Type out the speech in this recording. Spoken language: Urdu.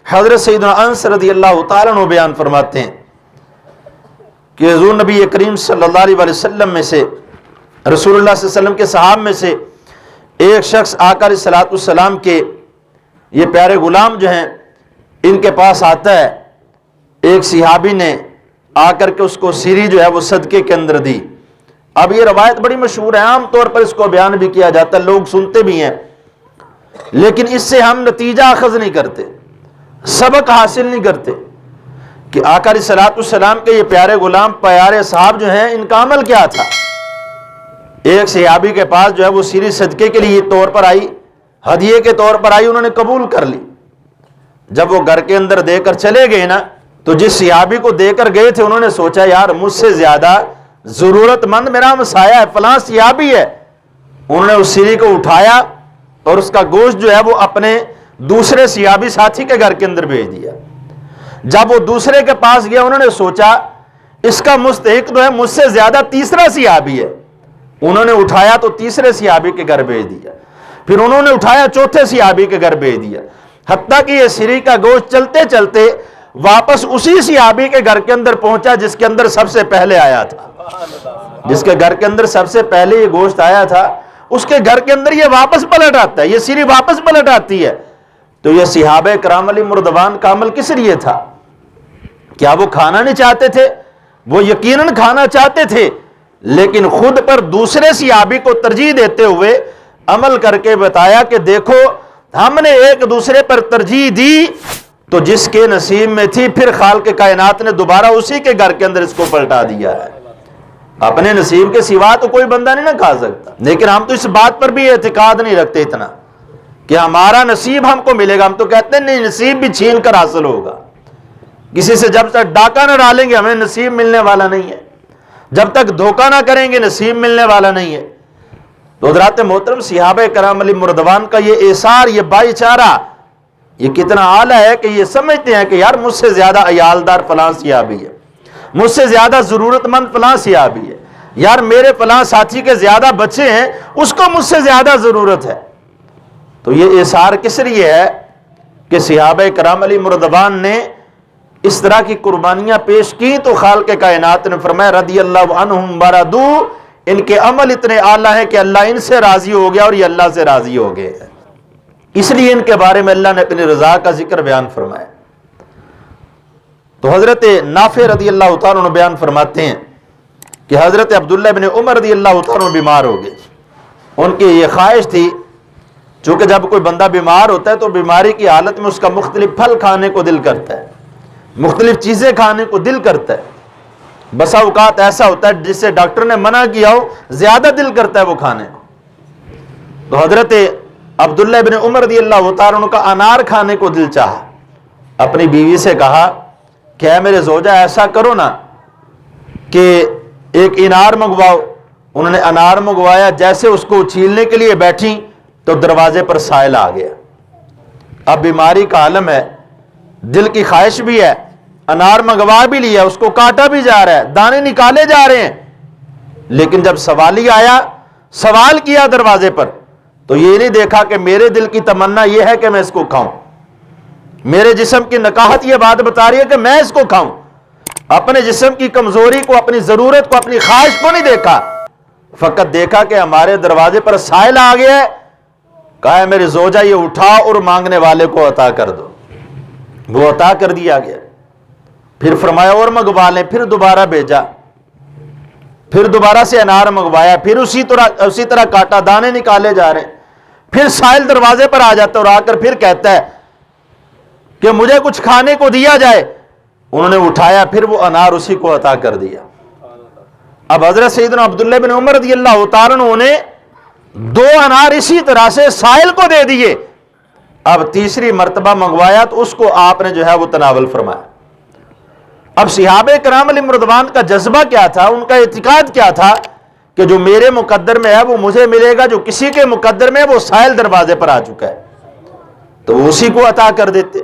حضرت سیدنا انس رضی اللہ تعالیٰ عنہ بیان فرماتے ہیں کہ حضور نبی کریم صلی اللہ علیہ وسلم میں سے، رسول اللہ صلی اللہ علیہ وسلم کے صحابہ میں سے ایک شخص آقا علیہ الصلوۃ والسلام کے یہ پیارے غلام جو ہیں ان کے پاس آتا ہے. ایک صحابی نے آ کر کے اس کو سیری جو ہے وہ صدقے کے اندر دی. اب یہ روایت بڑی مشہور ہے، عام طور پر اس کو بیان بھی کیا جاتا ہے، لوگ سنتے بھی ہیں، لیکن اس سے ہم نتیجہ اخذ نہیں کرتے، سبق حاصل نہیں کرتے کہ آقا علیہ الصلوۃ والسلام کے یہ پیارے غلام پیارے صاحب جو ہیں ان کا عمل کیا تھا. ایک صحابی کے پاس جو ہے وہ سیری صدقے کے لیے طور پر آئی، ہدیے کے طور پر آئی، انہوں نے قبول کر لی. جب وہ گھر کے اندر دے کر چلے گئے نا، تو جس صحابی کو دے کر گئے تھے انہوں نے سوچا یار مجھ سے زیادہ ضرورت مند میرا ہمسایہ ہے، فلاں صحابی ہے. انہوں نے اس سیری کو اٹھایا اور اس کا گوشت جو ہے وہ اپنے دوسرے صحابی ساتھی کے گھر کے اندر بھیج دیا. جب وہ دوسرے کے پاس گیا انہوں نے سوچا اس کا مستحق تو ہے مجھ سے زیادہ تیسرا صحابی ہے. انہوں نے اٹھایا تو تیسرے صحابی کے گھر بھیج دیا، پھر انہوں نے اٹھایا چوتھے صحابی کے گھر بھیج دیا، حتیٰ کہ یہ سیری کا گوشت چلتے چلتے واپس اسی صحابی کے گھر کے اندر پہنچا جس کے اندر سب سے پہلے آیا تھا. جس کے گھر کے اندر سب سے پہلے یہ گوشت آیا تھا اس کے گھر کے اندر یہ واپس پلٹ آتا ہے، یہ سیری واپس پلٹ آتی ہے. تو یہ صحابہ کرام علیہ مردوان کا عمل کس لیے تھا؟ کیا وہ کھانا نہیں چاہتے تھے؟ وہ یقیناً کھانا چاہتے تھے، لیکن خود پر دوسرے صحابی کو ترجیح دیتے ہوئے عمل کر کے بتایا کہ دیکھو ہم نے ایک دوسرے پر ترجیح دی تو جس کے نصیب میں تھی پھر خالق کائنات نے دوبارہ اسی کے گھر کے اندر اس کو پلٹا دیا ہے. اپنے نصیب کے سوا تو کوئی بندہ نہیں نہ کھا سکتا، لیکن ہم تو اس بات پر بھی اعتقاد نہیں رکھتے اتنا کہ ہمارا نصیب ہم کو ملے گا. ہم تو کہتے ہیں نہیں، نصیب بھی چھین کر حاصل ہوگا. کسی سے جب تک ڈاکہ نہ ڈالیں گے ہمیں نصیب ملنے والا نہیں ہے، جب تک دھوکہ نہ کریں گے نصیب ملنے والا نہیں ہے. تو حضرات محترم صحابہ کرام علیہ مردوان کا یہ ایثار، یہ بھائی چارہ، یہ کتنا اعلیٰ ہے کہ یہ سمجھتے ہیں کہ یار مجھ سے زیادہ عیالدار فلاں صحابی ہے، مجھ سے زیادہ ضرورت مند فلاں صحابی ہے، یار میرے فلاں ساتھی کے زیادہ بچے ہیں اس کو مجھ سے زیادہ ضرورت ہے. تو یہ ایثار کس لیے ہے کہ صحابہ کرام علیہ مردوان نے اس طرح کی قربانیاں پیش کی تو خالق کائنات نے فرمایا رضی اللہ عنہم ورضوا، ان کے عمل اتنے اعلیٰ ہیں کہ اللہ ان سے راضی ہو گیا اور یہ اللہ سے راضی ہو گئے. اس لیے ان کے بارے میں اللہ نے اپنی رضا کا ذکر بیان فرمایا. تو حضرت نافع رضی اللہ تعالیٰ عنہ بیان فرماتے ہیں کہ حضرت عبداللہ بن عمر رضی اللہ تعالیٰ عنہ بیمار ہو گئے. ان کی یہ خواہش تھی چونکہ جب کوئی بندہ بیمار ہوتا ہے تو بیماری کی حالت میں اس کا مختلف پھل کھانے کو دل کرتا ہے، مختلف چیزیں کھانے کو دل کرتا ہے. بسا اوقات ایسا ہوتا ہے جس سے ڈاکٹر نے منع کیا ہو زیادہ دل کرتا ہے وہ کھانے کو. تو حضرت عبداللہ بن عمر رضی اللہ تعالیٰ عنہ کا انار کھانے کو دل چاہا. اپنی بیوی سے کہا کہ اے میرے زوجہ ایسا کرو نا کہ ایک انار منگواؤ. انہوں نے انار منگوایا، جیسے اس کو چھیلنے کے لیے بیٹھی تو دروازے پر سائل آ گیا. اب بیماری کا عالم ہے، دل کی خواہش بھی ہے، انار منگوا بھی لیا، اس کو کاٹا بھی جا رہا ہے، دانے نکالے جا رہے ہیں، لیکن جب سوالی آیا سوال کیا دروازے پر تو یہ نہیں دیکھا کہ میرے دل کی تمنا یہ ہے کہ میں اس کو کھاؤں، میرے جسم کی نکاحت یہ بات بتا رہی ہے کہ میں اس کو کھاؤں. اپنے جسم کی کمزوری کو، اپنی ضرورت کو، اپنی خواہش کو نہیں دیکھا، فقط دیکھا کہ ہمارے دروازے پر سائل آ گیا ہے. کہا ہے میرے زوجہ یہ اٹھا اور مانگنے والے کو عطا کر دو. وہ عطا کر دیا گیا. پھر فرمایا اور منگوا لیں. پھر دوبارہ بھیجا، پھر دوبارہ سے انار منگوایا، پھر اسی طرح کاٹا، دانے نکالے جا رہے ہیں. پھر سائل دروازے پر آ جاتا اور آ کر پھر کہتا ہے کہ مجھے کچھ کھانے کو دیا جائے. انہوں نے اٹھایا، پھر وہ انار اسی کو عطا کر دیا. اب حضرت سیدنا عبداللہ بن عمر رضی اللہ تعالیٰ عنہ نے 2 انار اسی طرح سے سائل کو دے دیے. اب تیسری مرتبہ منگوایا تو اس کو آپ نے جو ہے وہ تناول فرمایا. اب صحابہ کرام علیہ رضوان کا جذبہ کیا تھا، ان کا اعتقاد کیا تھا کہ جو میرے مقدر میں ہے وہ مجھے ملے گا، جو کسی کے مقدر میں ہے وہ سائل دروازے پر آ چکا ہے تو اسی کو عطا کر دیتے.